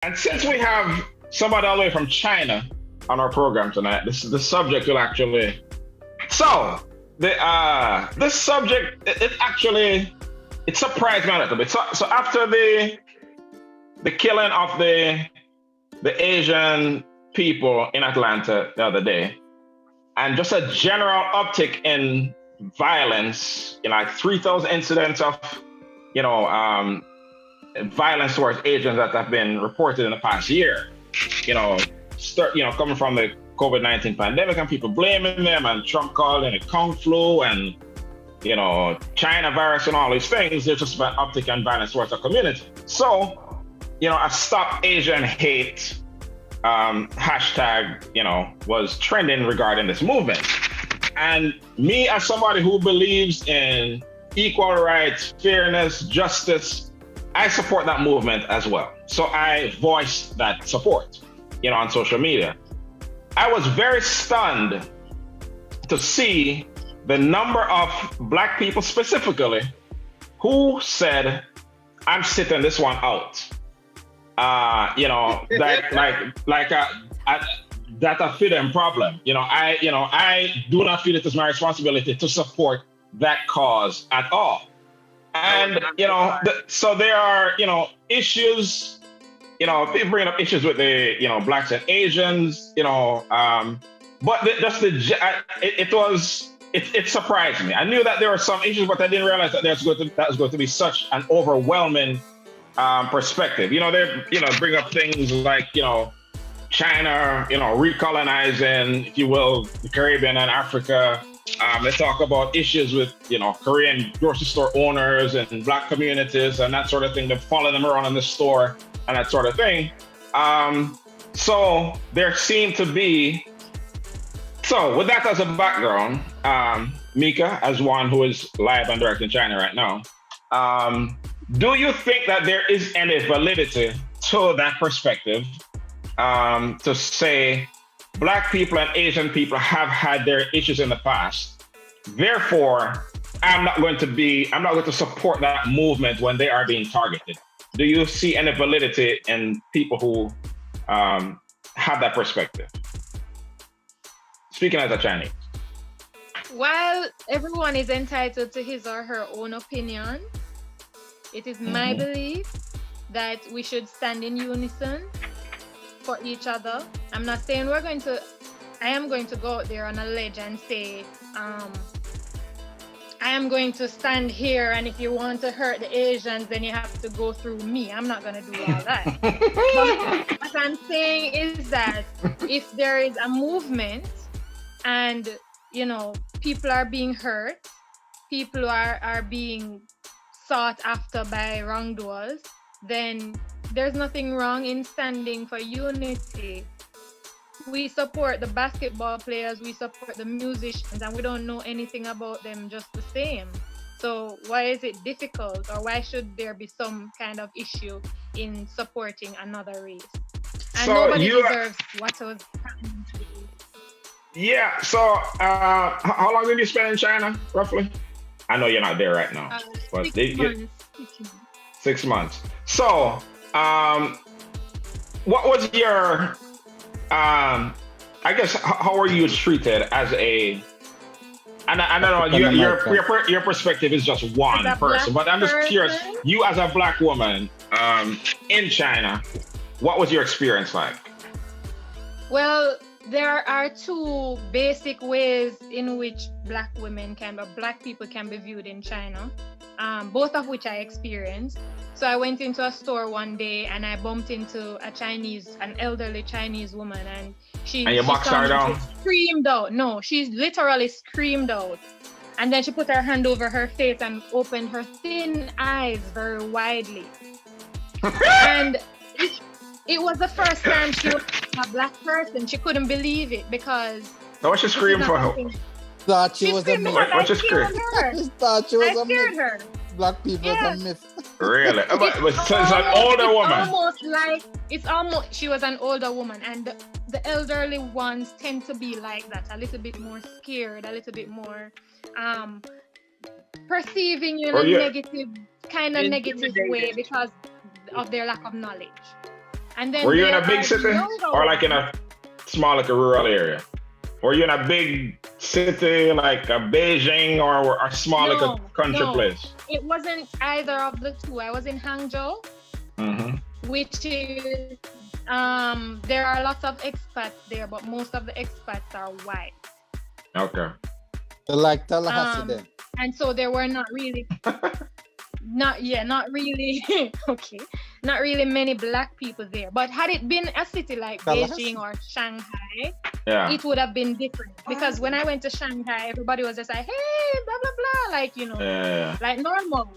And since we have somebody all the way from China on our program tonight, the subject will actually. So this subject it actually it surprised me a little bit. So after the killing of the Asian people in Atlanta the other day, and just a general uptick in violence, like 3,000 incidents of you know um, violence towards Asians that have been reported in the past year. You know, coming from the COVID-19 pandemic and people blaming them and Trump calling it Kung flu and China virus and all these things. There's just an uptick in violence towards the community. So, a Stop Asian Hate hashtag, was trending regarding this movement. And me, as somebody who believes in equal rights, fairness, justice, I support that movement as well. So I voiced that support, on social media. I was very stunned to see the number of Black people specifically who said, I'm sitting this one out. That's a fit problem. I do not feel it is my responsibility to support that cause at all. And, so there are, issues, people bring up issues with the, Blacks and Asians, but it surprised me. I knew that there were some issues, but I didn't realize that that was going to be such an overwhelming perspective. They bring up things like, China, recolonizing, if you will, the Caribbean and Africa. They talk about issues with, Korean grocery store owners and Black communities and that sort of thing. They're following them around in the store and that sort of thing. So there seemed to be. So with that as a background, Mika, as one who is live and direct in China right now, do you think that there is any validity to that perspective to say Black people and Asian people have had their issues in the past? Therefore, I'm not going to support that movement when they are being targeted. Do you see any validity in people who have that perspective? Speaking as a Chinese. While everyone is entitled to his or her own opinion, it is my belief that we should stand in unison for each other. I'm not saying I am going to go out there on a ledge and say, I am going to stand here, and if you want to hurt the Asians, then you have to go through me. I'm not going to do all that. But what I'm saying is that if there is a movement and, people are being hurt, people are being sought after by wrongdoers, then there's nothing wrong in standing for unity. We support the basketball players, we support the musicians, and we don't know anything about them just the same. So why is it difficult, or why should there be some kind of issue in supporting another race? And so nobody deserves what was happening to you. Yeah, so how long did you spend in China, roughly? I know you're not there right now. 6 months. 6 months. So, what was your, I guess, how were you treated as a, and I don't know, your perspective is just one person, but I'm just curious, you as a Black woman in China, what was your experience like? Well, there are two basic ways in which Black people can be viewed in China, both of which I experienced. So I went into a store one day and I bumped into an elderly Chinese woman, and she screamed out. No, she literally screamed out. And then she put her hand over her face and opened her thin eyes very widely. And it was the first time she was a Black person. She couldn't believe it because. What she screamed for? Thought she was a myth. What she screamed? Thought she was a myth. Her. Black people are a myth. Really? But it's an older woman. She was an older woman, and the elderly ones tend to be like that, a little bit more scared, a little bit more perceiving you in a negative way because of their lack of knowledge. And then Were you in there a big are city younger or like in ones. a small, like a rural area? Were you in a big city like a Beijing or a small, like a No, country no, place? it wasn't either of the two. I was in Hangzhou, Mm-hmm. which is there are lots of expats there, but most of the expats are white. Okay. So like Tallahassee then. And so there were not really not really okay, not really many black people there. But had it been a city like Tallahassee. Beijing or Shanghai, Yeah. it would have been different. Because when I went to Shanghai, everybody was just like, hey, blah blah blah, like Yeah. like normal.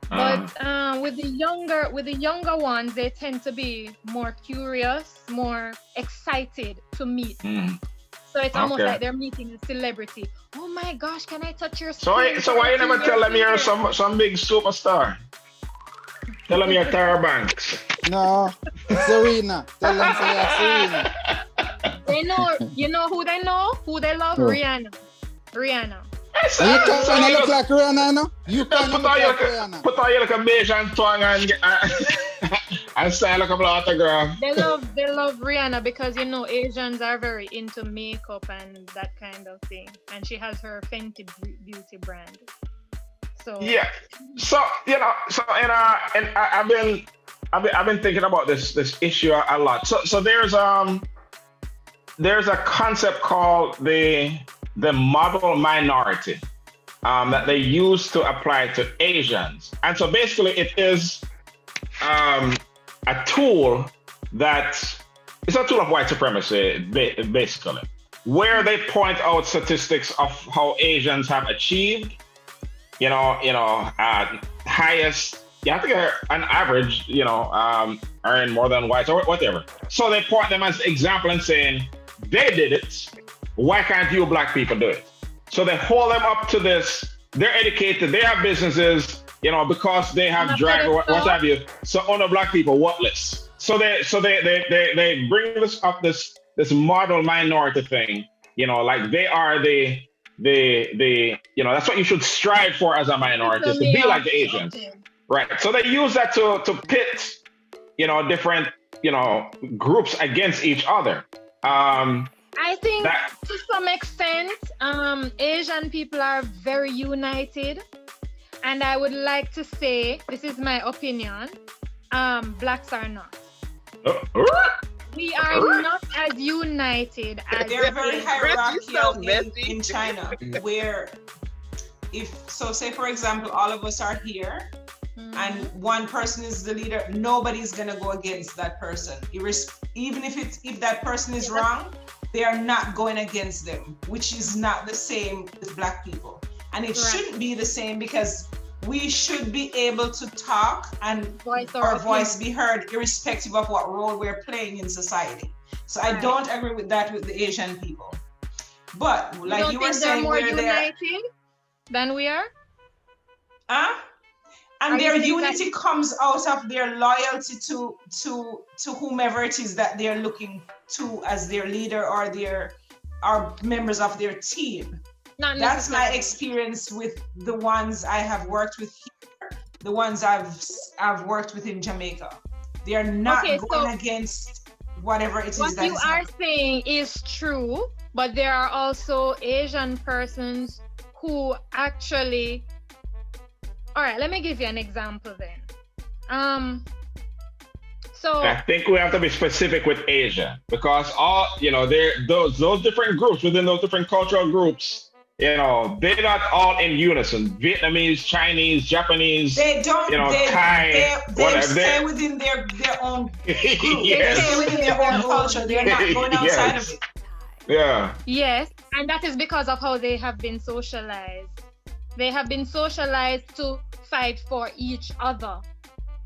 But with the younger ones, they tend to be more curious, more excited to meet. Mm. So it's almost Okay. like they're meeting a celebrity. Oh my gosh, can I touch your So skin? so why you never tell them you're some big superstar? Tell them you're Tara Banks. No, Serena. Tell them say you're Serena. They know, you know who they know? Who they love? Who? Rihanna. Rihanna. You can't So find you look just- like Rihanna, no? You can't Put look on your like Rihanna. put on your like a beige and twang and sign a couple of autographs. They love Rihanna because Asians are very into makeup and that kind of thing. And she has her Fenty beauty brand. So Yeah. So and I've been thinking about this issue a lot. So there's a concept called the model minority that they use to apply to Asians. And so basically it is a tool it's a tool of white supremacy, basically, where they point out statistics of how Asians have achieved, highest, you have to get an average, earn more than whites or whatever. So they point them as example and saying, they did it, why can't you black people do it? So they hold them up to this. They're educated, they have businesses, because they have drag or what have you. So other black people worthless. So they bring this up, this model minority thing, like they are the that's what you should strive for as a minority, is to be like the Asians. Right. So they use that to pit, different, groups against each other. I think to some extent, Asian people are very united. And I would like to say, this is my opinion, blacks are not. We are not as united as They're very Asians. hierarchical in China, where say for example, all of us are here, and one person is the leader, nobody's gonna go against that person. Even if that person is wrong, they are not going against them, which is not the same with black people. And it shouldn't be the same, because we should be able to talk and our voice be heard irrespective of what role we're playing in society. So I don't agree with that with the Asian people. But like you were saying, more united than we are? And their unity comes out of their loyalty to whomever it is that they're looking to as their leader or members of their team. That's my experience with the ones I have worked with here, the ones I've worked with in Jamaica. They are not going against whatever it is what you are saying is true, but there are also Asian persons who actually. All right, let me give you an example then. So I think we have to be specific with Asia, because all those different groups within those different cultural groups, they're not all in unison. Vietnamese, Chinese, Japanese, they don't, Thai, they stay within their own group. Yes. They stay within their own culture. They're not going outside of it. Yeah. Yes, and that is because of how they have been socialized. They have been socialized to fight for each other.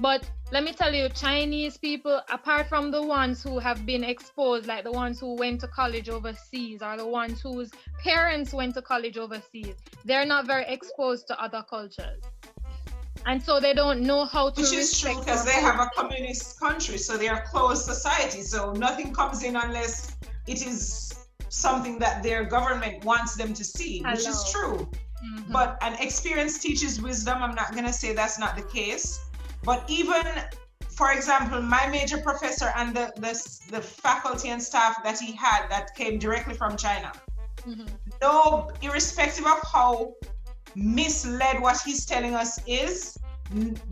But let me tell you, Chinese people, apart from the ones who have been exposed, like the ones who went to college overseas, or the ones whose parents went to college overseas, they're not very exposed to other cultures. And so they don't know how to. Which is true, because they have a communist country, so they are a closed society. So nothing comes in unless it is something that their government wants them to see, which is true. Mm-hmm. But an experience teaches wisdom. I'm not going to say that's not the case. But even for example, my major professor and the faculty and staff that he had that came directly from China. No, irrespective of how misled what he's telling us is,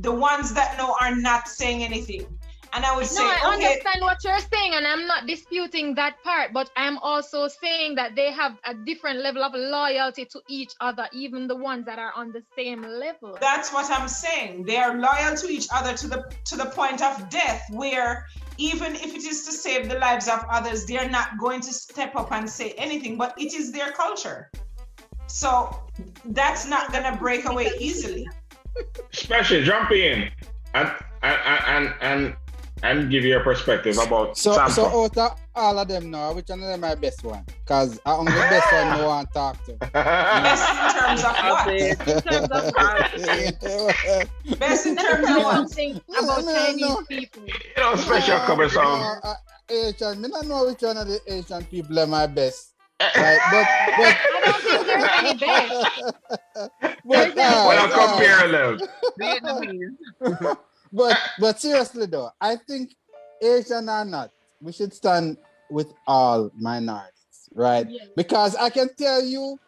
the ones that know are not saying anything. And I would say, I understand what you're saying, and I'm not disputing that part, but I'm also saying that they have a different level of loyalty to each other, even the ones that are on the same level. That's what I'm saying. They are loyal to each other to the point of death, where even if it is to save the lives of others, they're not going to step up and say anything, but it is their culture. So that's not gonna break away easily. Especially jump in and give your perspective about so out of all of them now, which one of them my best one? Because I'm the best one I want to talk to. Best in terms of what? Best in terms of what? Something about Chinese people. You know, special cover song. Asian, I don't know which one of the Asian people are my best. Right, but I don't think there's any best. But compare them. But seriously though, I think Asian or not, we should stand with all minorities, right? Yeah. Because I can tell you,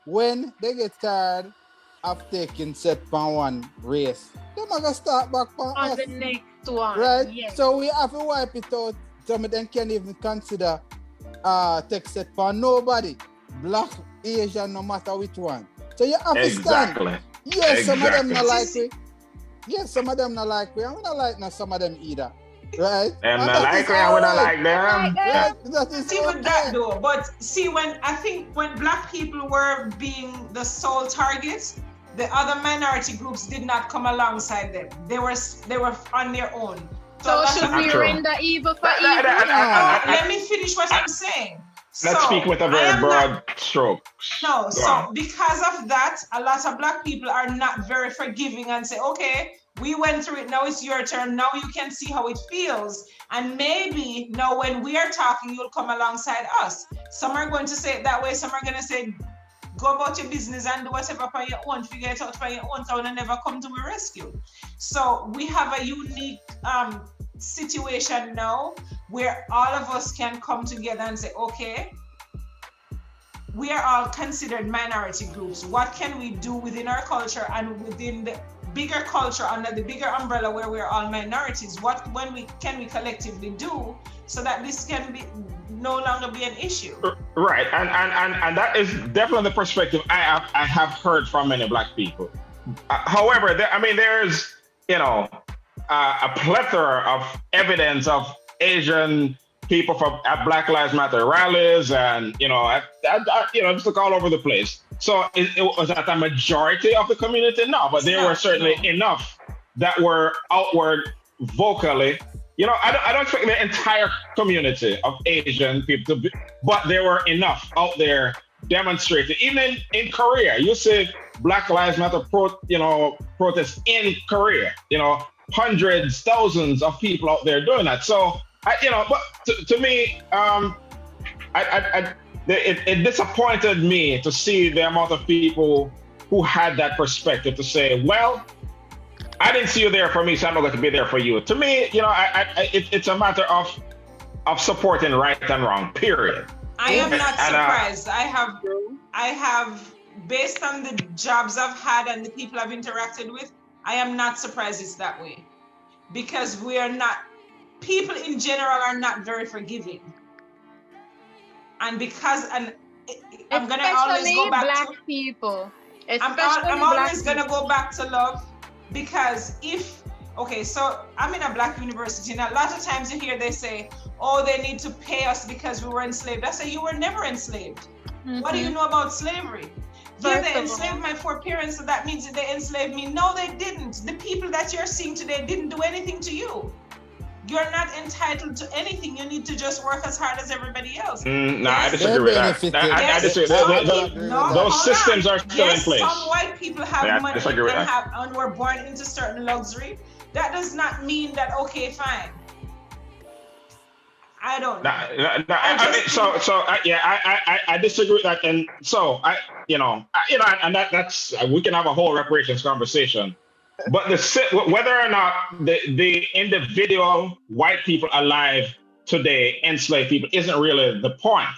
when they get tired of taking set on one race, they're gonna start back on us, the next one, right? yes. So we have to wipe it out. Some of them can't even consider take set for nobody, black, Asian, no matter which one. So you have to stand. Yes, some of them not like me. Yes, some of them not like me. I'm not like some of them either. Right? Them not like me, I would not like them. Right? That is see with that though, but see when black people were being the sole targets, the other minority groups did not come alongside them. They were on their own. So should we render evil for evil? Let me finish what I'm saying. Let's speak with a very broad stroke. No, so because of that, a lot of black people are not very forgiving and say, okay, we went through it, now it's your turn, now you can see how it feels. And maybe now when we are talking, you'll come alongside us. Some are going to say it that way, some are going to say, go about your business and do whatever for your own, figure it out for your own, so they'll never come to my rescue. So we have a unique situation now where all of us can come together and say, okay, we are all considered minority groups. What can we do within our culture and within the bigger culture under the bigger umbrella where we're all minorities? What can we collectively do so that this can be no longer be an issue? Right, and that is definitely the perspective I have heard from many black people. However, there's a plethora of evidence of Asian people from at Black Lives Matter rallies, and just look all over the place. So it was not a majority of the community, no, but there were certainly enough that were outward vocally. I don't expect the entire community of Asian people to be, but there were enough out there demonstrating. Even in Korea, you see Black Lives Matter protests in Korea. Hundreds, thousands of people out there doing that. So, but to me, it disappointed me to see the amount of people who had that perspective to say, well, I didn't see you there for me, so I'm not going to be there for you. To me, it's a matter of supporting right and wrong, period. I am not surprised. I have, based on the jobs I've had and the people I've interacted with, I am not surprised it's that way, because people in general are not very forgiving. And I'm going to always go back black to people. I'm always going to go back to love, because so I'm in a black university, and a lot of times you hear they say, oh, they need to pay us because we were enslaved. I say, you were never enslaved. Mm-hmm. What do you know about slavery? Yeah, they enslaved my four parents, so that means that they enslaved me. No, they didn't. The people that you're seeing today didn't do anything to you. You're not entitled to anything. You need to just work as hard as everybody else. I disagree with that. I disagree. Those systems are still in place. Some white people have money and were born into certain luxury. That does not mean that, okay, fine. I don't know. I disagree with that, and so and that's we can have a whole reparations conversation But whether or not the individual white people alive today enslaved people isn't really the point.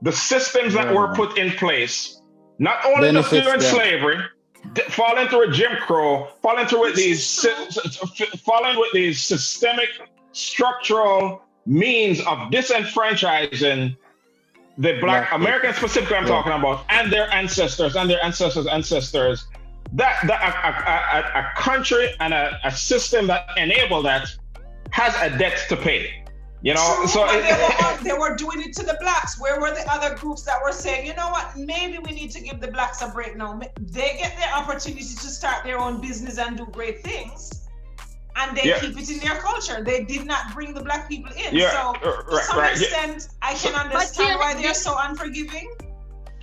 The systems that were put in place, not only just during slavery, falling through Jim Crow, falling with these systemic structural means of disenfranchising the Black Americans specifically I'm talking about, and their ancestors and their ancestors. That a country and a system that enable that has a debt to pay. You know, true, so they were doing it to the blacks. Where were the other groups that were saying, you know what, maybe we need to give the blacks a break now? They get their opportunity to start their own business and do great things, and they keep it in their culture. They did not bring the black people in. So to some extent, I can understand why they're so unforgiving.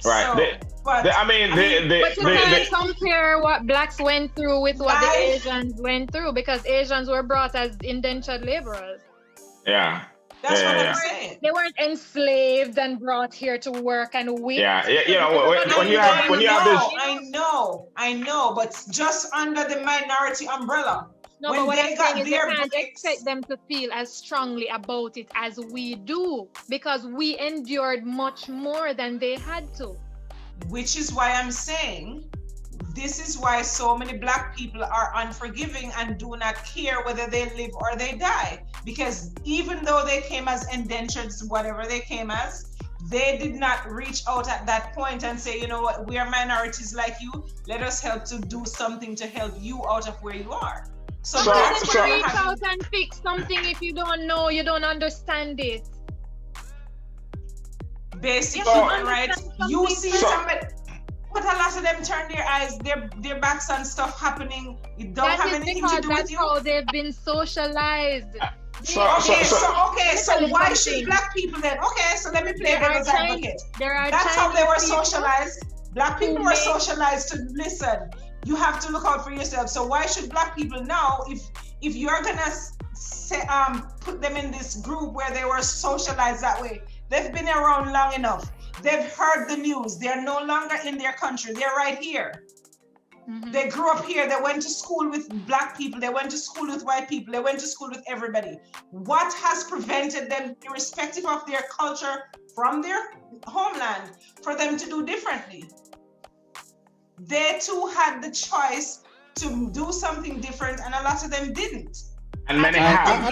Right. But you can't compare what blacks went through with what the Asians went through, because Asians were brought as indentured laborers. Yeah. That's what I'm saying. They weren't enslaved and brought here to work and wait. You know, when you have this. I know, but just under the minority umbrella. No, when but what they I'm got saying is their you can't breaks, expect them to feel as strongly about it as we do, because we endured much more than they had to. Which is why I'm saying, this is why so many black people are unforgiving and do not care whether they live or they die. Because even though they came as indentures, whatever they came as, they did not reach out at that point and say, you know what, we are minorities like you. Let us help to do something to help you out of where you are. So reach out and fix something if you don't know, you don't understand it. Basically, right? You see somebody, but a lot of them turn their eyes, their backs on stuff happening. It don't have anything to do with you. That's how they've been socialized. So why should black people then? Okay, so let me play devil's advocate. That's how they were socialized. Black people were socialized to listen. You have to look out for yourself. So why should black people now, if you're gonna put them in this group where they were socialized that way? They've been around long enough. They've heard the news. They're no longer in their country. They're right here. Mm-hmm. They grew up here. They went to school with black people. They went to school with white people. They went to school with everybody. What has prevented them, irrespective of their culture from their homeland, for them to do differently? They too had the choice to do something different, and a lot of them didn't. And many have.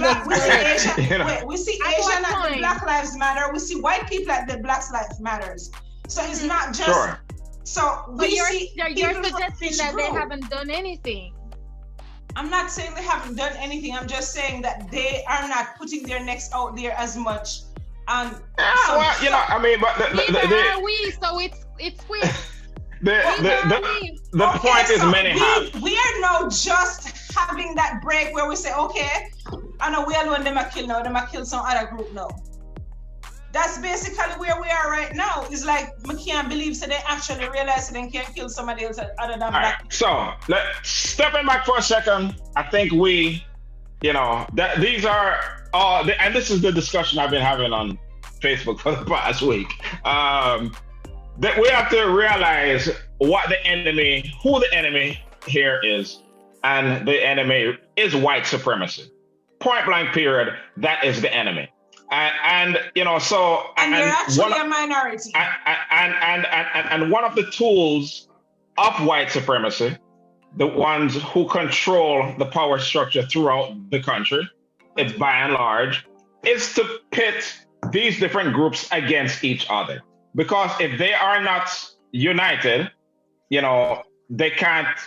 We see Asian at the Black Lives Matter. We see white people at the Black Lives Matters. So it's not just. Sure. So you're suggesting that they haven't done anything. I'm not saying they haven't done anything. I'm just saying that they are not putting their necks out there as much. But neither are we. So it's quick. The point is many have. We are now just having that break where we say, okay, I know we alone them a kill now, them a kill some other group now. That's basically where we are right now. It's like I can't believe they actually realize they can kill somebody else other than black people. So stepping back for a second, I think these are all, and this is the discussion I've been having on Facebook for the past week. That we have to realize who the enemy here is, and the enemy is white supremacy. Point blank period. That is the enemy, and you're actually a minority. And one of the tools of white supremacy, the ones who control the power structure throughout the country, it's by and large, is to pit these different groups against each other. Because if they are not united, they can't,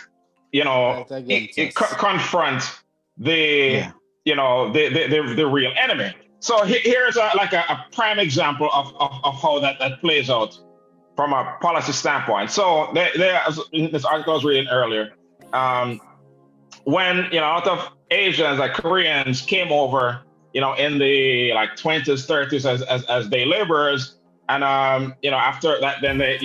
confront the real enemy. So here's a prime example of how that plays out from a policy standpoint. So this article I was reading earlier, when a lot of Asians, like Koreans, came over, in the 20s, 30s as day laborers. And after that, then it's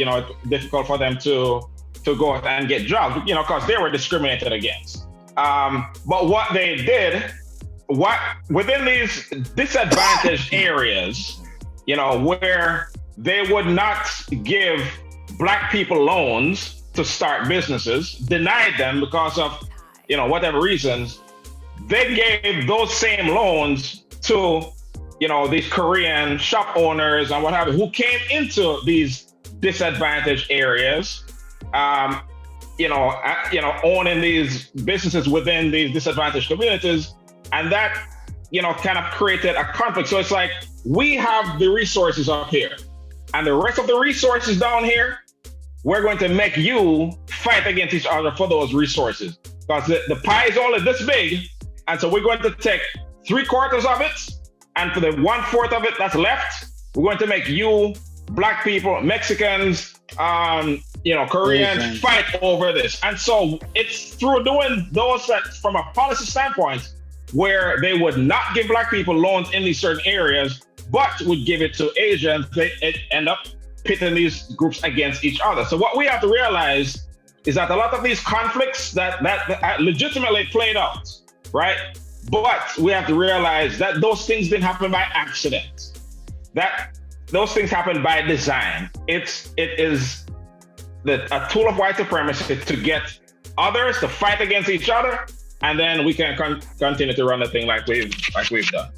difficult for them to go out and get jobs, because they were discriminated against. But what they did, within these disadvantaged areas, where they would not give black people loans to start businesses, denied them because of whatever reasons, they gave those same loans to, these Korean shop owners and what have you, who came into these disadvantaged areas, owning these businesses within these disadvantaged communities, and that, kind of created a conflict. So it's like, we have the resources up here, and the rest of the resources down here, we're going to make you fight against each other for those resources, because the pie is only this big, and so we're going to take 3/4 of it, and for the 1/4 of it that's left, we're going to make you, Black people, Mexicans, Koreans, fight over this. And so it's through doing those that, from a policy standpoint, where they would not give Black people loans in these certain areas, but would give it to Asians, they end up pitting these groups against each other. So what we have to realize is that a lot of these conflicts that legitimately played out, right? But we have to realize that those things didn't happen by accident. That those things happen by design. It is a tool of white supremacy to get others to fight against each other, and then we can continue to run the thing like we've done.